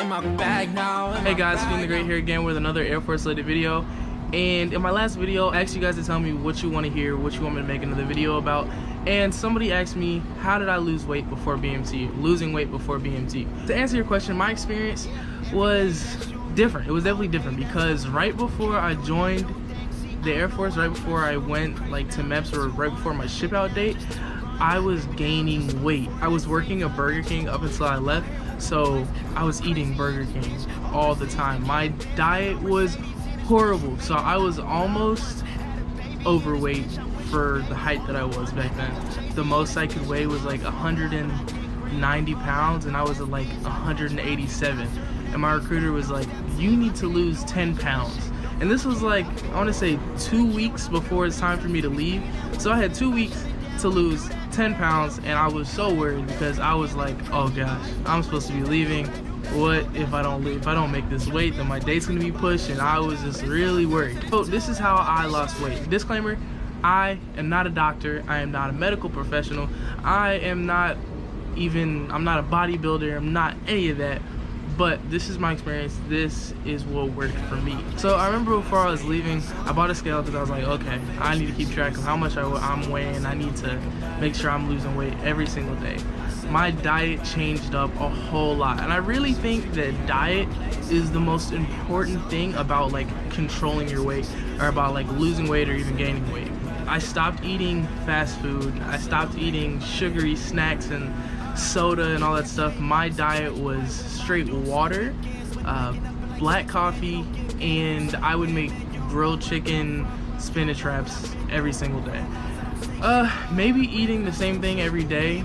in my bag now. Hey guys, Feeling the Great here again with another Air Force related video. And in my last video, I asked you guys to tell me what you want to hear, what you want me to make another video about. And somebody asked me, how did I lose weight before BMT? Losing weight before BMT. To answer your question, my experience was different. It was definitely different because right before I joined the Air Force, right before I went like to MEPS, or right before my ship out date, I was gaining weight. I was working at Burger King up until I left, so I was eating Burger King all the time. My diet was horrible, so I was almost overweight for the height that I was back then. The most I could weigh was like 190 pounds, and I was at like 187. And my recruiter was like, you need to lose 10 pounds. And this was like, I want to say 2 weeks before it's time for me to leave. So I had 2 weeks to lose 10 pounds, and I was so worried because I was like, oh gosh, I'm supposed to be leaving. What if I don't leave? If I don't make this weight, then my date's gonna be pushed, and I was just really worried. So this is how I lost weight. Disclaimer, I am not a doctor. I am not a medical professional. I'm not a bodybuilder. I'm not any of that. But this is my experience. This is what worked for me. So I remember before I was leaving, I bought a scale because I was like, okay, I need to keep track of how much I'm weighing. I need to make sure I'm losing weight every single day. My diet changed up a whole lot, and I really think that diet is the most important thing about like controlling your weight, or about like losing weight or even gaining weight. I stopped eating fast food. I stopped eating sugary snacks and soda and all that stuff. My diet was straight water, black coffee, and I would make grilled chicken spinach wraps every single day. Maybe eating the same thing every day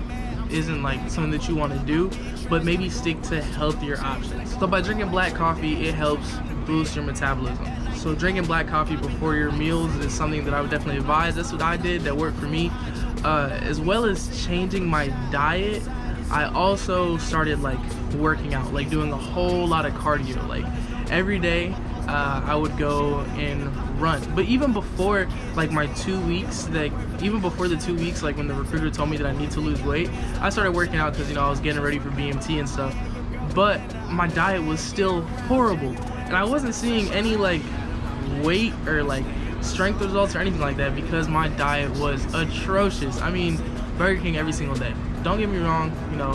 isn't like something that you want to do, but maybe stick to healthier options. So by drinking black coffee, it helps boost your metabolism. So drinking black coffee before your meals is something that I would definitely advise. That's what I did, that worked for me. As well as changing my diet, I also started like working out, like doing a whole lot of cardio. Like every day I would go and run. But even before like my 2 weeks, even before the 2 weeks, like when the recruiter told me that I need to lose weight, I started working out because, you know, I was getting ready for BMT and stuff. But my diet was still horrible, and I wasn't seeing any like weight or like strength results or anything like that because my diet was atrocious. I mean, Burger King every single day. Don't get me wrong, you know,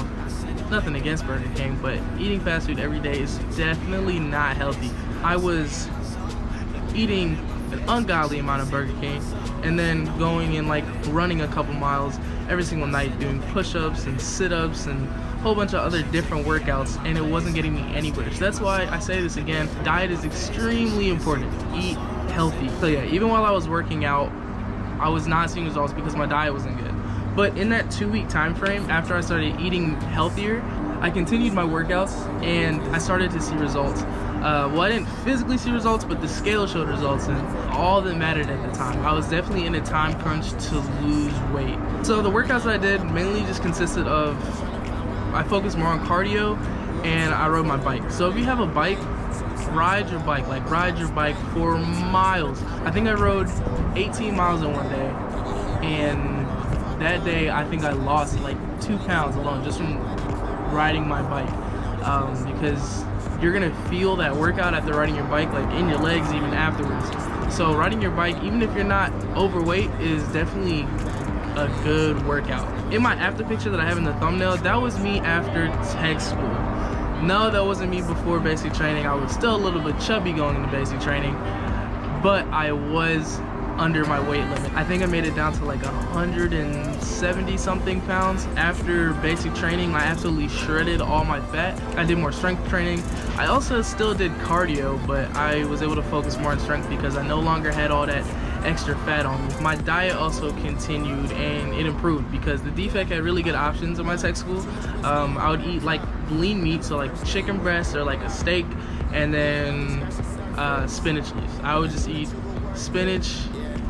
nothing against Burger King, but eating fast food every day is definitely not healthy. I was eating an ungodly amount of Burger King and then going and like running a couple miles every single night, doing push-ups and sit-ups and a whole bunch of other different workouts, and it wasn't getting me anywhere. So that's why I say this again, diet is extremely important. Eat healthy. So yeah, even while I was working out, I was not seeing results because my diet wasn't good. But in that 2 week time frame, after I started eating healthier, I continued my workouts and I started to see results. Well, I didn't physically see results, but the scale showed results, and all that mattered at the time. I was definitely in a time crunch to lose weight. So the workouts that I did mainly just consisted of, I focused more on cardio and I rode my bike. So if you have a bike, ride your bike. Like ride your bike for miles. I think I rode 18 miles in one day, and that day I think I lost like 2 pounds alone just from riding my bike, because you're gonna feel that workout after riding your bike, like in your legs even afterwards. So riding your bike, even if you're not overweight, is definitely a good workout. In my after picture that I have in the thumbnail, that was me after tech school. No, that wasn't me before basic training. I was still a little bit chubby going into basic training, but I was under my weight limit. I think I made it down to like 170 something pounds. After basic training, I absolutely shredded all my fat. I did more strength training. I also still did cardio, but I was able to focus more on strength because I no longer had all that extra fat on me. My diet also continued and it improved because the defect had really good options in my tech school. I would eat like lean meat, so like chicken breast or like a steak, and then spinach leaves. I would just eat spinach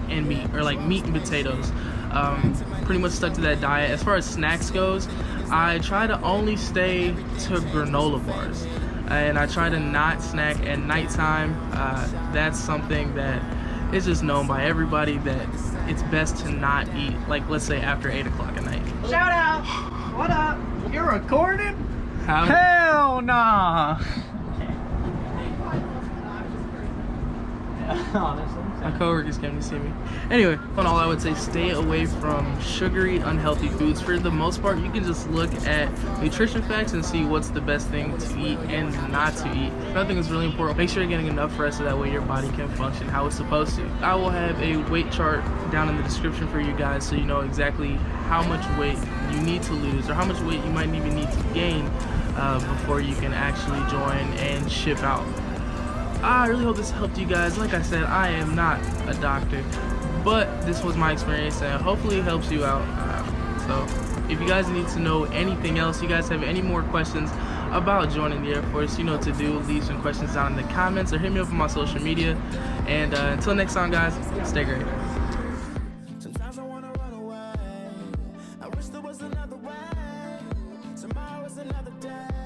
and meat, or like meat and potatoes. Pretty much stuck to that diet. As far as snacks goes, I try to only stay to granola bars, and I try to not snack at nighttime. That's something that is just known by everybody, that it's best to not eat, like let's say after 8 o'clock at night. Shout out! What up? You're recording? How? Hell nah! Honestly. My coworkers came to see me. Anyway, on all, I would say stay away from sugary, unhealthy foods. For the most part, you can just look at nutrition facts and see what's the best thing to eat and not to eat. Another thing is really important. Make sure you're getting enough rest so that way your body can function how it's supposed to. I will have a weight chart down in the description for you guys so you know exactly how much weight you need to lose or how much weight you might even need to gain before you can actually join and ship out. I really hope this helped you guys. Like I said, I am not a doctor, but this was my experience and hopefully it helps you out. So if you guys need to know anything else, you guys have any more questions about joining the Air Force, you know what to do. Leave some questions down in the comments or hit me up on my social media. And until next time, guys, stay great. Sometimes I wanna run away. I wish there was another way. Tomorrow is another day.